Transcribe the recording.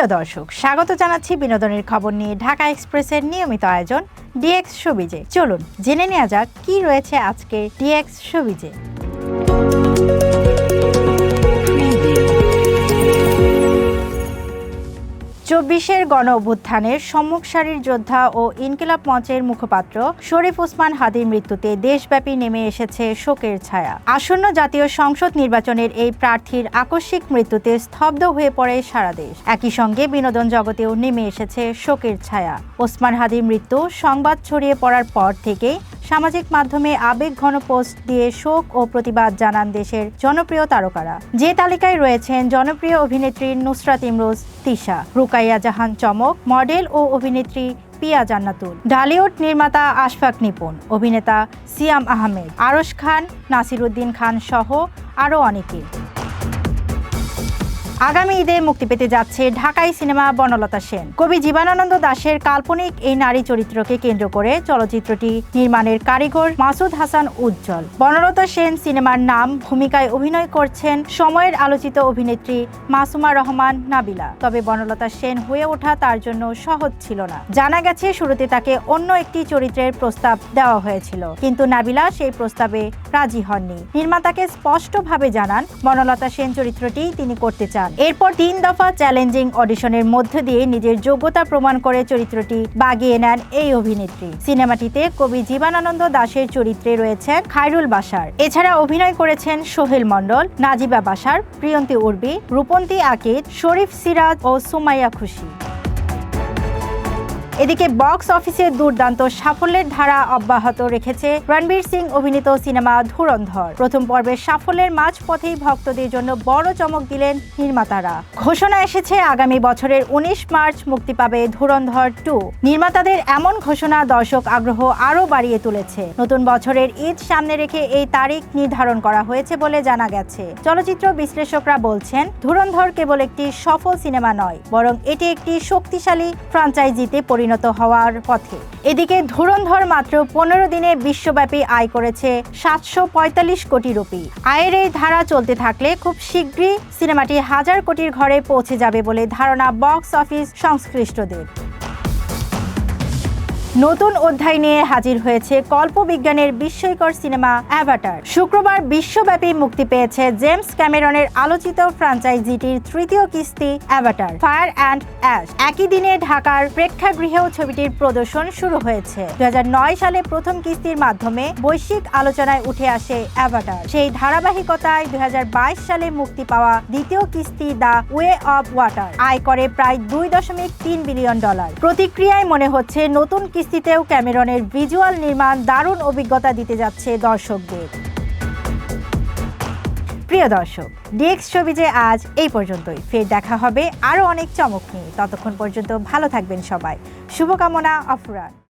প্রিয় দর্শক, স্বাগত জানাচ্ছি বিনোদনের খবর নিয়ে ঢাকা এক্সপ্রেসের নিয়মিত আয়োজন ডিএক্স শোবিজে। চলুন জেনে নেওয়া যাক কি রয়েছে আজকে ডিএক্স শোবিজে। ২৪-এর গণ অভ্যুত্থানের সম্মুখ সারির যোদ্ধা ও ইনকিলাব মঞ্চের মুখপাত্র শরীফ ওসমান হাদীর মৃত্যুতে দেশব্যাপী নেমে এসেছে শোকের ছায়া। আসন্ন জাতীয় সংসদ নির্বাচনের এই প্রার্থীর আকস্মিক মৃত্যুতে স্তব্ধ হয়ে পড়ে সারা দেশ। একই সঙ্গে বিনোদন জগতেও নেমে এসেছে শোকের ছায়া। ওসমান হাদীর মৃত্যু সংবাদ ছড়িয়ে পড়ার পর থেকেই সামাজিক মাধ্যমে আবেগঘন পোস্ট দিয়ে শোক ও প্রতিবাদ জানান দেশের জনপ্রিয় তারকারা। যে তালিকায় রয়েছেন জনপ্রিয় অভিনেত্রী নুসরাত ইমরোজ তিশা, রুকাইয়া জাহান চমক, মডেল ও অভিনেত্রী পিয়া জান্নাতুল, ঢালিউড নির্মাতা আশফাক নিপুন, অভিনেতা সিয়াম আহমেদ, আরশ খান, নাসিরুদ্দিন খান সহ আরও অনেকে। আগামী ঈদে মুক্তি পেতে যাচ্ছে ঢাকাই সিনেমা বনলতা সেন। কবি জীবনানন্দ দাশের কাল্পনিক এই নারী চরিত্রকে কেন্দ্র করে চলচ্চিত্রটি নির্মাণের কারিগর মাসুদ হাসান উজ্জ্বল। বনলতা সেন সিনেমার নাম ভূমিকায় অভিনয় করছেন সময়ের আলোচিত অভিনেত্রী মাসুমা রহমান নাবিলা। তবে বনলতা সেন হয়ে ওঠা তার জন্য সহজ ছিল না। জানা গেছে শুরুতে তাকে অন্য একটি চরিত্রের প্রস্তাব দেওয়া হয়েছিল, কিন্তু নাবিলা সেই প্রস্তাবে রাজি হননি। নির্মাতাকে স্পষ্টভাবে জানান বনলতা সেন চরিত্রটি তিনি করতে চান। এরপর ৩ দফা চ্যালেঞ্জিং অডিশনের মধ্য দিয়ে নিজের যোগ্যতা প্রমাণ করে চরিত্রটি বাগিয়ে নেন এই অভিনেত্রী। সিনেমাটিতে কবি জীবনানন্দ দাশের চরিত্রে রয়েছেন খায়রুল বাশার। এছাড়া অভিনয় করেছেন সোহেল মণ্ডল, নাজিবা বাশার, প্রিয়ন্তী উর্বি, রূপন্তী আকিদ, শরীফ সিরাজ ও সুমাইয়া খুশি। এদিকে বক্স অফিসে দুর্দান্ত সাফল্যের ধারা অব্যাহত রেখেছে রণবীর সিং অভিনীত সিনেমা ধুরন্ধর। প্রথম পর্বের সাফল্যের মাঝপথেই ভক্তদের জন্য বড় চমক দিলেন নির্মাতারা। ঘোষণা এসেছে আগামী বছরের ১৯ মার্চ মুক্তি পাবে ধুরন্ধর 2। নির্মাতাদের এমন ঘোষণা দর্শক আগ্রহ আরও বাড়িয়ে তুলেছে। নতুন বছরের ঈদ সামনে রেখে এই তারিখ নির্ধারণ করা হয়েছে বলে জানা গেছে। চলচ্চিত্র বিশ্লেষকরা বলছেন ধুরন্ধর কেবল একটি সফল সিনেমা নয়, বরং এটি একটি শক্তিশালী ফ্র্যাঞ্চাইজিতে পরিণত হওয়ার পথে। এদিকে ধুরন্ধর মাত্র ১৫ দিনে বিশ্বব্যাপী আয় করেছে ৭৪৫ কোটি রুপি। আয়ের এই ধারা চলতে থাকলে খুব শীঘ্রই সিনেমাটি ১০০০ কোটির ঘরে পৌঁছে যাবে বলে ধারণা বক্স অফিস সংশ্লিষ্টদের। নতুন অধ্যায় নিয়ে হাজির হয়েছে কল্পবিজ্ঞানের বিস্ময়কর সিনেমা অ্যাভাটার। শুক্রবার বিশ্বব্যাপী মুক্তি পেয়েছে জেমস ক্যামেরনের আলোচিত ফ্র্যাঞ্চাইজিটির তৃতীয় কিস্তি অ্যাভাটার ফায়ার অ্যান্ড অ্যাশ। একই দিনে ঢাকার প্রেক্ষাগৃহেও ছবিটির প্রদর্শন শুরু হয়েছে। ২০০৯ সালে প্রথম কিস্তির মাধ্যমে বৈশ্বিক আলোচনায় উঠে আসে অ্যাভাটার। সেই ধারাবাহিকতায় ২০২২ সালে মুক্তি পাওয়া দ্বিতীয় কিস্তি দ্য ওয়ে অব ওয়াটার আয় করে প্রায় $2.3 বিলিয়ন। প্রতিক্রিয়ায় মনে হচ্ছে নতুন কিস্তিতেও ক্যামেরনের ভিজুয়াল নির্মাণ দারুণ অভিজ্ঞতা দিতে যাচ্ছে দর্শকদের। প্রিয় দর্শক, ডিএক্স শোবিজে আজ এই পর্যন্তই। ফের দেখা হবে আরও অনেক চমক নিয়ে। ততক্ষণ পর্যন্ত ভালো থাকবেন সবাই। শুভকামনা, আফরান।